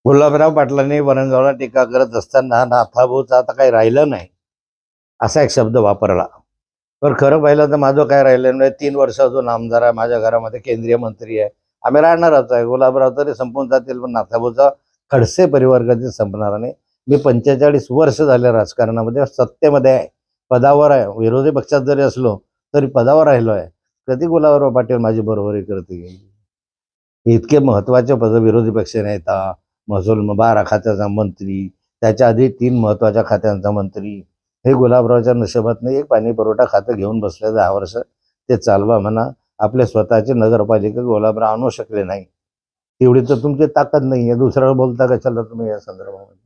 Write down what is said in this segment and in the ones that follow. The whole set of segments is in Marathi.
गुलाबराव पाटलांनी वरणगावला टीका करत असताना नाथाभाऊचं आता काही राहिलं नाही असा एक शब्द वापरला. पण खरं पाहिलं तर माझं काय राहिलं नाही. 3 वर्ष अजून आमदार आहे, माझ्या घरामध्ये केंद्रीय मंत्री आहे, आम्ही राहणारच आहे. गुलाबराव तरी संपून जातील पण नाथाभाऊचा खडसे परिवार कधी संपणार नाही. मी 45 वर्ष झाले राजकारणामध्ये, सत्तेमध्ये आहे, पदावर आहे. विरोधी पक्षात जरी असलो तरी पदावर राहिलो आहे. कधी गुलाबराव पाटील माझी बरोबरी करतील? इतके महत्वाचे पद, विरोधी पक्ष नेता, महसूल 12 खात्याचा मंत्री, त्याच्या आधी 3 महत्वाच्या खात्यांचा मंत्री, हे गुलाबरावच्या नशिबात नाही. एक पाणी पुरवठा खातं घेऊन बसले 10 वर्ष, ते चालवा म्हणा. आपले स्वतःची नगरपालिका गुलाबराव आणू शकले नाही, तेवढी तर तुमची ताकद नाही आहे. दुसऱ्याला बोलता कशाला तुम्ही या संदर्भामध्ये?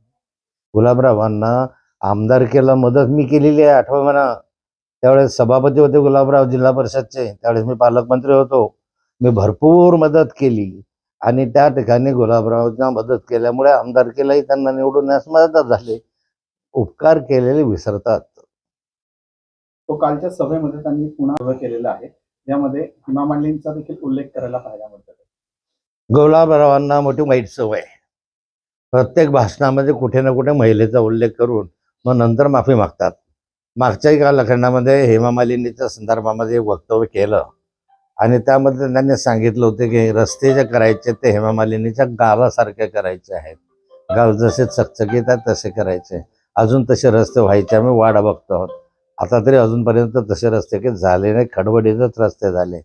गुलाबरावांना आमदारकीला मदत मी केलेली आहे, आठवा म्हणा. त्यावेळेस सभापती होते गुलाबराव जिल्हा परिषदचे, त्यावेळेस मी पालकमंत्री होतो. मी भरपूर मदत केली आणि त्या ठिकाणी गुलाबरावांना मदत केल्यामुळे आमदारकीलाही त्यांना निवडून येण्यास मदत झाली. उपकार केलेले विसरतात. तो कालच्या सभेमध्ये त्यांनी पुन्हा केलेला आहे, यामध्ये हेमा मालिनीचा देखील उल्लेख करायला पाहायला मिळतो. गुलाबरावांना मोठी वाईट सवय आहे. प्रत्येक भाषणामध्ये कुठे ना कुठे महिलेचा उल्लेख करून मग नंतर माफी मागतात. मागच्याही कालखंडामध्ये हेमा मालिनीच्या संदर्भामध्ये एक वक्तव्य केलं आणि त्यामध्ये त्यांनी सांगितलं होतं की रस्ते जे करायचे ते हेमा मालिनीच्या गालासारखे करायचे आहेत. गाल जसे चकचकीत आहेत तसे करायचे. अजून तसे रस्ते व्हायचे, आम्ही वाट बघतो आहोत. आता तरी अजूनपर्यंत तसे रस्ते काही झाले नाही, खडबडीतच रस्ते झाले.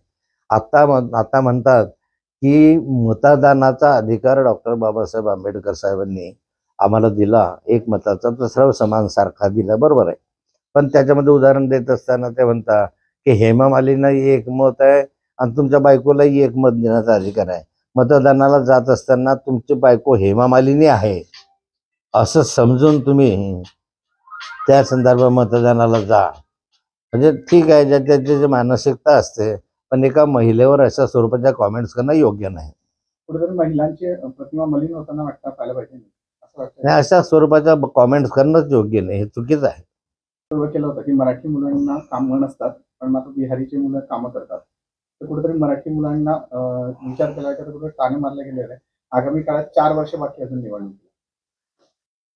आता म्हणतात की मतदानाचा अधिकार डॉक्टर बाबासाहेब आंबेडकर साहेबांनी आम्हाला दिला, एक मताचा तर सर्व समान सारखा दिला, बरोबर आहे. पण त्याच्यामध्ये उदाहरण देत असताना ते म्हणतात की हेमा मालिनीलाही एक मत आहे आणि तुमच्या बायकोलाही एक मत देण्याचा अधिकार आहे. मतदानाला जात असताना तुमची बायको हेमा मालिनी आहे असं समजून तुम्ही त्या संदर्भात मतदानाला जा. म्हणजे ठीक आहे, ज्याची जी मानसिकता असते, पण एका महिलेवर अशा स्वरूपाच्या कॉमेंट्स करणं योग्य नाही. कुठेतरी महिलांची प्रतिमा मलिन होताना वाटतं पाहायला पाहिजे, असं वाटतं. आणि अशा स्वरूपाच्या कॉमेंट्स करणंच योग्य नाही, हे चुकीचं आहे. केलं होतं की मराठी मुलांना कामं नसतात, पण मात्र बिहारीची मुलं कामं करतात. तर कुठेतरी मराठी मुलांना विचार केला तर कुठे टाणे मारले गेलेले आहे. आगामी काळात 4 वर्ष बाकी अजून निवडणूक.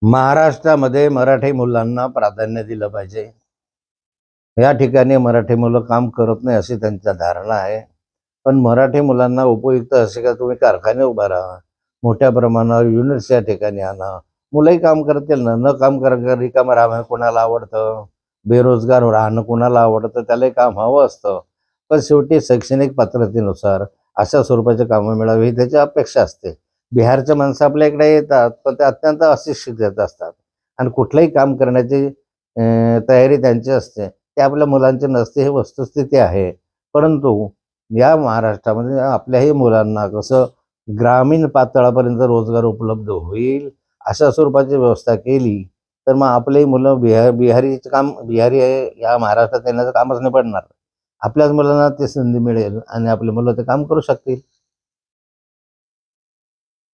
महाराष्ट्रामध्ये मराठी मुलांना प्राधान्य दिलं पाहिजे. या ठिकाणी मराठी मुलं काम करत नाही अशी त्यांची धारणा आहे. पण मराठी मुलांना उपयुक्त असे का तुम्ही कारखाने उभा राहा, मोठ्या प्रमाणावर युनिट्स या ठिकाणी आणा, मुलंही काम करतील ना. न काम रिकामं राहणं कोणाला आवडतं? बेरोजगार राहणं कोणाला आवडतं? त्यालाही काम हवं असतं. पण शेवटी शैक्षणिक पात्रतेनुसार अशा स्वरूपाचे कामं मिळावी ही त्याची अपेक्षा असते. बिहारचे माणसं आपल्या इकडे येतात, पण ते अत्यंत अशिक्षित असतात आणि कुठलंही काम करण्याची तयारी त्यांची असते. ते आपल्या मुलांची नसते, ही वस्तुस्थिती आहे. परंतु या महाराष्ट्रामध्ये आपल्याही मुलांना कसं ग्रामीण पातळापर्यंत रोजगार उपलब्ध होईल अशा स्वरूपाची व्यवस्था केली तर मग आपलेही मुलं बिहारीचं काम, बिहारी आहे या महाराष्ट्रात येण्याचं कामच नाही पडणार. आपल्याच मुलांना ती संधी मिळेल आणि आपले मुलं ते काम करू शकतील.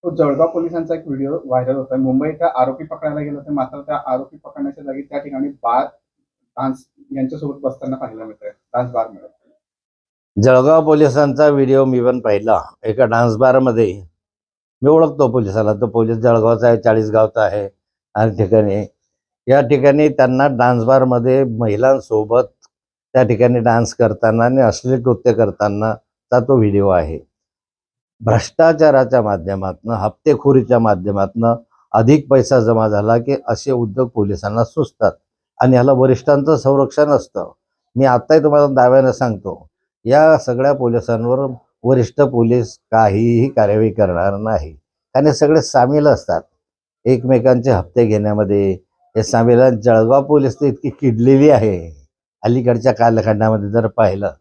तो जळगाव पोलिसांचा एक व्हिडिओ व्हायरल होता. मुंबईत आरोपी पकडायला गेले होते, मात्र त्या आरोपी पकडण्याच्या जागी त्या ठिकाणी बार डान्स यांच्यासोबत बसताना पाहायला मिळतंय, डान्स बार मिळत. जळगाव पोलिसांचा व्हिडिओ मी पण पाहिला. एका डान्स बारमध्ये मी ओळखतो पोलिसाला, तो पोलीस जळगावचा आहे, 40 गावचा आहे. आणि ठिकाणी या ठिकाणी त्यांना डान्स बारमध्ये महिलांसोबत त्या ठिकाणी डान्स करताना आणि अश्लील कृत्य करतानाचा तो व्हिडिओ आहे. भ्रष्टाचाराच्या माध्यमातून, हप्तेखोरीच्या माध्यमातून अधिक पैसा जमा झाला की असे उद्योग पोलिसांना सुचतात आणि ह्याला वरिष्ठांचं संरक्षण असतं. मी आत्ताही तुम्हाला दाव्यानं सांगतो, या सगळ्या पोलिसांवर वरिष्ठ पोलीस काहीही कार्यवाही करणार नाही, कारण हे सगळे सामील असतात एकमेकांचे हप्ते घेण्यामध्ये. हे सामील. जळगाव पोलीस तर इतकी किडलेली आहे अलीकडच्या कालखंडामध्ये, जर पाहिलं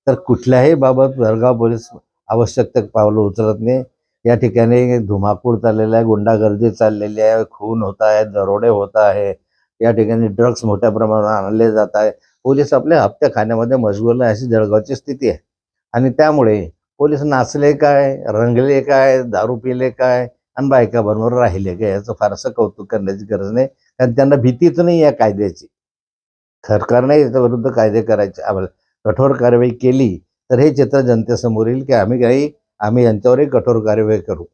तर कुठल्याही बाबत जळगाव पोलीस आवश्यक ते पावलं उचलत नाही. या ठिकाणी धुमाकूळ चाललेला आहे, गुंडागर्दी चाललेली आहे, खून होत आहे, दरोडे होत आहे, या ठिकाणी ड्रग्स मोठ्या प्रमाणावर आणले जात आहे. पोलीस आपल्या हप्ते खाण्यामध्ये मशगूल आहे, अशी जळगावची स्थिती आहे. आणि त्यामुळे पोलीस नाचले काय, रंगले काय, दारू पिले काय आणि बायका बरोबर राहिले काय याचं फारसं कौतुक करण्याची गरज नाही, कारण त्यांना भीतीच नाही या कायद्याची. सरकारने याच्या विरुद्ध कायदे करायचे, कठोर कारवाई केली तर हे चित्र जनतेसमोर येईल की आम्ही यांच्यावरही कठोर कार्यवाही करू.